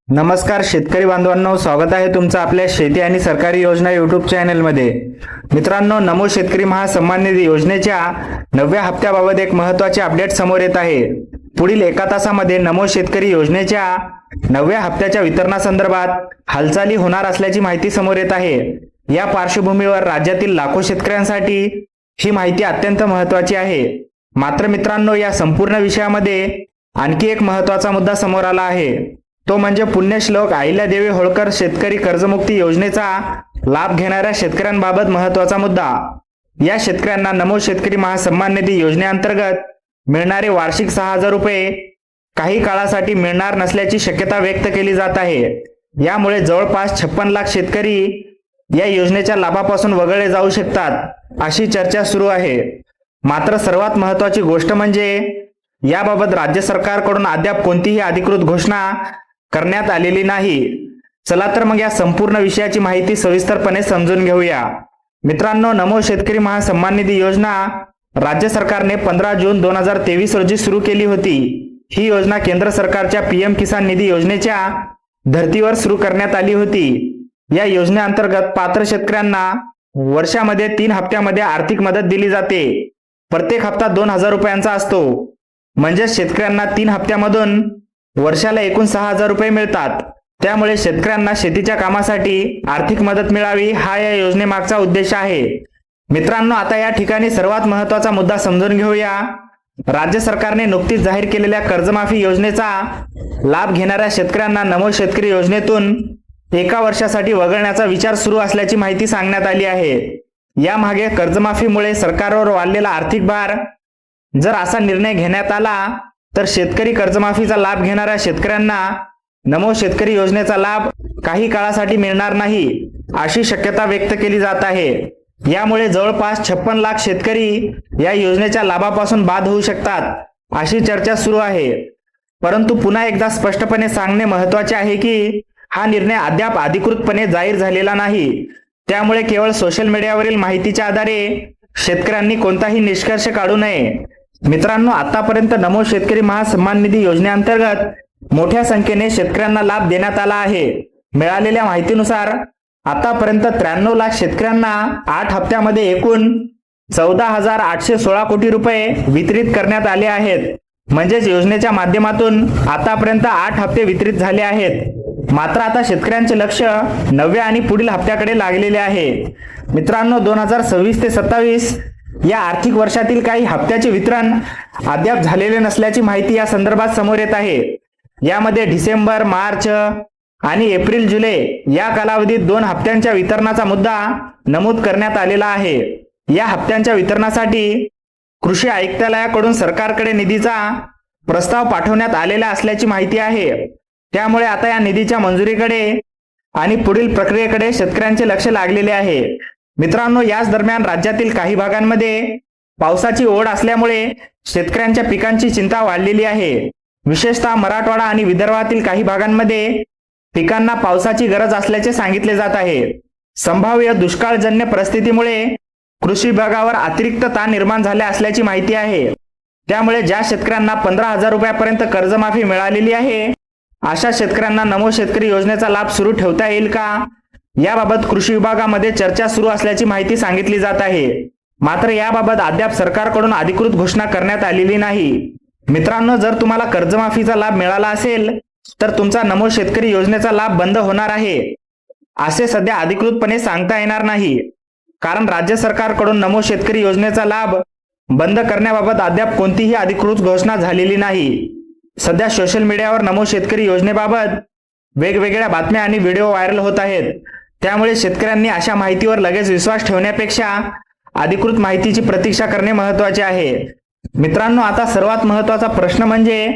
नमस्कार शेतकरी बांधवांनो, स्वागत आहे तुमचं आपल्या शेती आणि सरकारी योजना यूट्यूब चॅनलमध्ये। मित्रांनो, नमो शेतकरी महासन्मान निधी योजनेच्या 9व्या हप्त्याबाबत एक महत्त्वाचे अपडेट समोर येत आहे। पुढील एका तासामध्ये नमो शेतकरी योजनेच्या 9व्या हप्त्याच्या वितरणासंदर्भात हालचाली होणार असल्याची माहिती समोर येत आहे। या पार्श्वभूमीवर राज्यातील लाखो शेतकऱ्यांसाठी ही माहिती अत्यंत महत्त्वाची आहे। मात्र मित्रांनो, या संपूर्ण विषयामध्ये आणखी एक महत्त्वाचा मुद्दा समोर आला आहे, तो म्हणजे पुण्यश्लोक अहिल्यादेवी होळकर शेतकरी कर्जमुक्ती योजनेचा लाभ घेणाऱ्या शेतकऱ्यांबाबत महत्त्वाचा मुद्दा। या शेतकऱ्यांना नमो शेतकरी महासन्मान निधी योजनेअंतर्गत मिळणारे वार्षिक 6,000 रुपये काही काळासाठी मिळणार नसल्याची शक्यता व्यक्त केली जात आहे। यामुळे जवळपास 56 लाख शेतकरी या योजनेच्या लाभापासून वगळले जाऊ शकतात, अशी चर्चा सुरू आहे। मात्र सर्वात महत्त्वाची गोष्ट म्हणजे याबाबत राज्य सरकारकडून अद्याप कोणतीही अधिकृत घोषणा करण्यात आलेली नाही। चला तर मग या संपूर्ण विषयाची माहिती सविस्तरपणे समजून घेऊया। मित्रांनो, नमो शेतकरी महासन्मान निधी योजना राज्य सरकारने 15 जून 2023 रोजी सुरू केली होती। ही योजना केंद्र सरकारच्या पीएम किसान निधी योजनेच्या धर्तीवर सुरू करण्यात आली होती। या योजनेअंतर्गत पात्र शेतकऱ्यांना वर्षामध्ये 3 हप्त्यामध्ये आर्थिक मदत दिली जाते। प्रत्येक हप्ता 2,000 रुपयांचा असतो, म्हणजे शेतकऱ्यांना 3 हप्त्यामधून वर्षाला एकूण 6,000 रुपये मिळतात। त्यामुळे शेतकऱ्यांना शेतीच्या कामासाठी आर्थिक मदत मिळावी, हा या योजनेमागचा उद्देश आहे। मित्रांनो, आता या ठिकाणी सर्वात महत्त्वाचा मुद्दा समजून घेऊया। राज्य सरकारने नुकतीच जाहीर केलेल्या कर्जमाफी योजनेचा लाभ घेणाऱ्या शेतकऱ्यांना नमो शेतकरी योजनेतून एका वर्षासाठी वगळण्याचा विचार सुरू असल्याची माहिती सांगण्यात आली आहे। यामागे कर्जमाफीमुळे सरकारवर वाढलेला आर्थिक भार, जर असा निर्णय घेण्यात आला तर शेतकरी कर्जमाफीचा लाभ घेणाऱ्या शेतकऱ्यांना नमो शेतकरी योजनेचा लाभ काही काळासाठी मिळणार नाही, अशी शक्यता व्यक्त केली जात आहे। यामुळे जवळपास 56 लाख शेतकरी या योजनेच्या लाभापासून बाद होऊ शकतात, अशी चर्चा सुरू आहे। परंतु पुन्हा एकदा स्पष्टपणे सांगणे महत्त्वाचे आहे की हा निर्णय अद्याप अधिकृतपणे जाहीर झालेला नाही। त्यामुळे केवळ सोशल मीडियावरील माहितीच्या आधारे शेतकऱ्यांनी कोणताही निष्कर्ष काढू नये। मित्रांनो, आतापर्यंत नमो शेतकरी महासन्मान निधी योजनेअंतर्गत मोठ्या संख्येने शेतकऱ्यांना लाभ देण्यात आला आहे। मिळालेल्या माहितीनुसार आतापर्यंत 93 लाख शेतकऱ्यांना 8 हप्त्यामध्ये एकूण 14,816 कोटी रुपये वितरित करण्यात आले आहेत। म्हणजेच योजनेच्या माध्यमातून आतापर्यंत 8 हप्ते वितरित झाले आहेत। मात्र आता शेतकऱ्यांचे लक्ष 9व्या आणि पुढील हप्त्याकडे लागलेले आहे। मित्रांनो, 2026 ते 27 या आर्थिक वर्षातील काही हप्त्याचे वितरण अद्याप झालेले नसल्याची माहिती या संदर्भात समोर येत आहे। यामध्ये डिसेंबर, मार्च आणि एप्रिल, जुलै या कालावधीत 2 हप्त्यांच्या वितरणाचा मुद्दा नमूद करण्यात आलेला आहे। या हप्त्यांच्या वितरणासाठी कृषी आयुक्तालयाकडून सरकारकडे निधीचा प्रस्ताव पाठवण्यात आलेला असल्याची माहिती आहे। त्यामुळे आता या निधीच्या मंजुरीकडे आणि पुढील प्रक्रियेकडे शेतकऱ्यांचे लक्ष लागलेले आहे। मित्रांनो, याच दरम्यान राज्यातील काही भागांमध्ये पावसाची ओढ असल्यामुळे शेतकऱ्यांच्या पिकांची चिंता वाढलेली आहे। विशेषतः मराठवाडा आणि विदर्भातील काही भागांमध्ये पिकांना पावसाची गरज असल्याचे सांगितले जात आहे। संभाव्य दुष्काळजन्य परिस्थितीमुळे कृषी विभागावर अतिरिक्त ताण निर्माण झाले असल्याची माहिती आहे। त्यामुळे ज्या शेतकऱ्यांना 15,000 रुपयापर्यंत कर्जमाफी मिळालेली आहे, अशा शेतकऱ्यांना नमो शेतकरी योजनेचा लाभ सुरू ठेवता येईल का, याबाबत कृषी विभागामध्ये चर्चा सुरू असल्याची माहिती सांगितली जात आहे। मात्र याबाबत अद्याप सरकारकडून अधिकृत घोषणा करण्यात आलेली नाही। मित्रांनो, जर तुम्हाला कर्जमाफीचा लाभ मिळाला असेल तर तुमचा नमो शेतकरी योजनेचा लाभ बंद होणार आहे, असे सध्या अधिकृतपणे सांगता येणार नाही। कारण राज्य सरकारकडून नमो शेतकरी योजनेचा लाभ बंद करण्याबाबत अद्याप कोणतीही अधिकृत घोषणा झालेली नाही। सध्या सोशल मीडियावर नमो शेतकरी योजनेबाबत वेगवेगळ्या बातम्या आणि व्हिडिओ व्हायरल होत आहेत। त्यामुळे शेतकऱ्यांनी अशा माहितीवर लगेच विश्वास ठेवण्यापेक्षा अधिकृत माहितीची प्रतीक्षा करणे महत्त्वाचे आहे। मित्रांनो, आता सर्वात महत्त्वाचा प्रश्न म्हणजे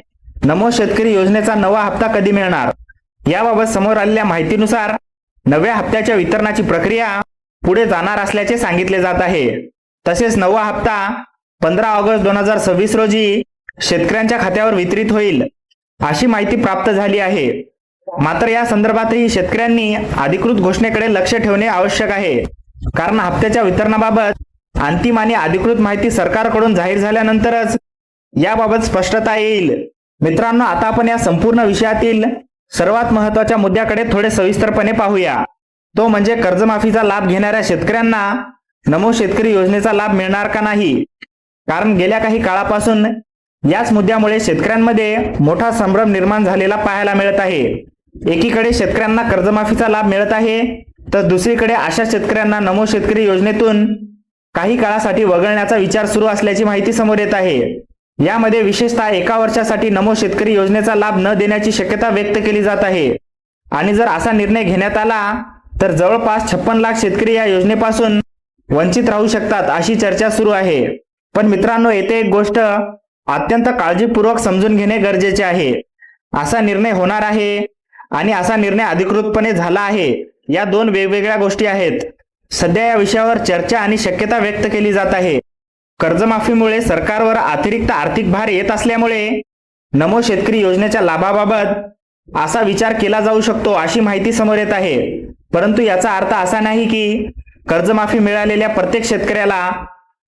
नमो शेतकरी योजनेचा 9वा हप्ता कधी मिळणार। याबाबत समोर आलेल्या माहितीनुसार 9व्या हप्त्याच्या वितरणाची प्रक्रिया पुढे जाणार असल्याचे सांगितले जात आहे। तसेच 9वा हप्ता 15 ऑगस्ट 2026 रोजी शेतकऱ्यांच्या खात्यावर वितरित होईल, अशी माहिती प्राप्त झाली आहे। मात्र या संदर्भातही शेतकऱ्यांनी अधिकृत घोषणेकडे लक्ष ठेवणे आवश्यक आहे। कारण हप्त्याच्या वितरणाबाबत अंतिम आणि अधिकृत माहिती सरकारकडून जाहीर झाल्यानंतरच याबाबत स्पष्टता येईल। मित्रांनो, आता आपण या संपूर्ण विषयातील सर्वात महत्त्वाच्या मुद्द्याकडे थोडे सविस्तरपणे पाहूया, तो म्हणजे कर्जमाफीचा लाभ घेणाऱ्या शेतकऱ्यांना नमो शेतकरी योजनेचा लाभ मिळणार का नाही। कारण गेल्या काही काळापासून याच मुद्द्यामुळे शेतकऱ्यांमध्ये मोठा संभ्रम निर्माण झालेला पाहायला मिळत आहे। एकीकडे शेतकऱ्यांना कर्जमाफीचा लाभ मिळत आहे, तर दुसरीकडे अशा शेतकऱ्यांना नमो शेतकरी योजनेतून काही काळासाठी वगळण्याचा विचार सुरू असल्याची माहिती समोर येत आहे। यामध्ये विशेषतः 1 वर्षासाठी नमो शेतकरी योजनेचा लाभ न देण्याची शक्यता व्यक्त केली जात आहे आणि जर असा निर्णय घेण्यात आला तर जवळपास 56 लाख शेतकरी या योजनेपासून वंचित राहू शकतात अशी चर्चा सुरू आहे। पण मित्रांनो, येथे एक गोष्ट अत्यंत काळजीपूर्वक समजून घेणे गरजेचे आहे। असा निर्णय होणार आहे आणि असा निर्णय अधिकृतपणे झाला आहे, या दोन वेगवेगळ्या गोष्टी आहेत। सध्या या विषयावर चर्चा आणि शक्यता व्यक्त केली जात आहे। कर्जमाफीमुळे सरकारवर अतिरिक्त आर्थिक भार येत असल्यामुळे नमो शेतकरी योजनेच्या लाभाबाबत असा विचार केला जाऊ शकतो अशी माहिती समोर येत आहे। परंतु याचा अर्थ असा नाही की कर्जमाफी मिळालेल्या प्रत्येक शेतकऱ्याला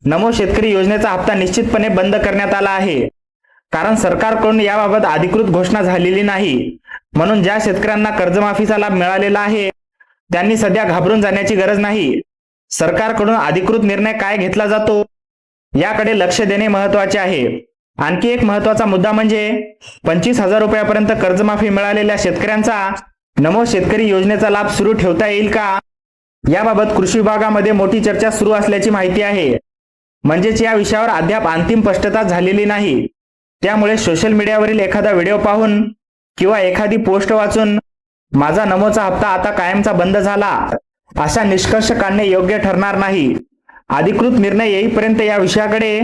नमो शेतकरी योजनेचा हप्ता निश्चितपणे बंद करण्यात आला आहे, कारण सरकारकडून याबाबत अधिकृत घोषणा झालेली नाही। म्हणून ज्या शेतकऱ्यांना कर्जमाफीचा लाभ मिळालेला आहे त्यांनी सध्या घाबरून जाण्याची गरज नाही। सरकारकडून अधिकृत निर्णय काय घेतला जातो याकडे लक्ष देणे महत्त्वाचे आहे। आणखी एक महत्त्वाचा मुद्दा म्हणजे 25,000 रुपयापर्यंत कर्जमाफी मिळालेल्या शेतकऱ्यांचा नमो शेतकरी योजनेचा लाभ सुरू ठेवता येईल का, याबाबत कृषी विभागामध्ये मोठी चर्चा सुरू असल्याची माहिती आहे। म्हणजेच या विषयावर अद्याप अंतिम स्पष्टता झालेली नाही। त्यामुळे सोशल मीडियावरील एखादा व्हिडिओ पाहून किंवा एखादी पोस्ट वाचून माझा नमोचा हप्ता आता कायमचा बंद झाला असा निष्कर्ष काढणे योग्य ठरणार नाही। अधिकृत निर्णय येईपर्यंत या विषयाकडे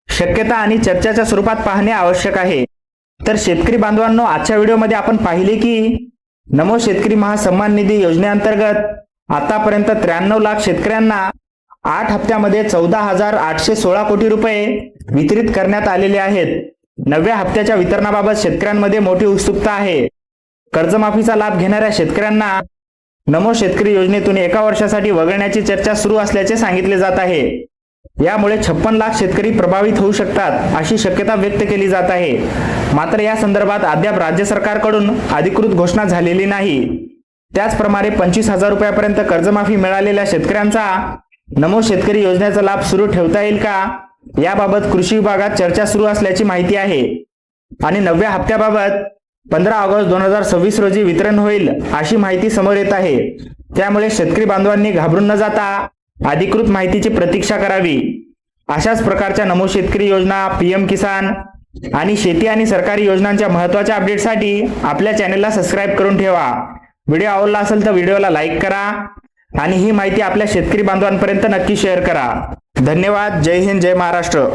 शक्यता आणि चर्चेच्या स्वरूपात पाहणे आवश्यक आहे। तर शेतकरी बांधवांनो, आजच्या व्हिडिओमध्ये आपण पाहिले की नमो शेतकरी महासन्मान निधी योजनेअंतर्गत आतापर्यंत 93 लाख शेतकऱ्यांना 8 हप्त्यामध्ये 14,816 कोटी रुपये वितरित करण्यात आलेले आहेत। 9व्या हप्त्याच्या वितरणाबाबत शेतकऱ्यांमध्ये मोठी उत्सुकता आहे। कर्जमाफीचा लाभ घेणाऱ्या शेतकऱ्यांना नमो शेतकरी योजनेतून 1 वर्षासाठी वगळण्याची चर्चा सुरू असल्याचे सांगितले जात आहे। यामुळे 56 लाख शेतकरी प्रभावित होऊ शकतात अशी शक्यता व्यक्त केली जात आहे। मात्र या संदर्भात अद्याप राज्य सरकारकडून अधिकृत घोषणा झालेली नाही। त्याचप्रमाणे 25,000 रुपयापर्यंत कर्जमाफी मिळालेल्या शेतकऱ्यांचा नमो शेतकरी योजनेचा लाभ सुरू ठेवता येईल का, याबाबत कृषी विभागात चर्चा सुरू असल्याची माहिती आहे आणि 9व्या हप्त्याबाबत 15 ऑगस्ट 2026 रोजी वितरण होईल अशी माहिती समोर येत आहे। त्यामुळे शेतकरी बांधवांनी घाबरून न जाता अधिकृत माहितीची प्रतीक्षा करावी। अशाच प्रकारच्या नमो शेतकरी योजना, PM किसान आणि शेती आणि सरकारी योजनांच्या महत्त्वाच्या अपडेटसाठी आपल्या चॅनलला सबस्क्राईब करून ठेवा। व्हिडिओ आवडला असेल तर व्हिडिओला लाईक करा आणि ही माहिती आपल्या शेतकरी बांधवांपर्यंत नक्की शेअर करा। धन्यवाद। जय हिंद, जय महाराष्ट्र।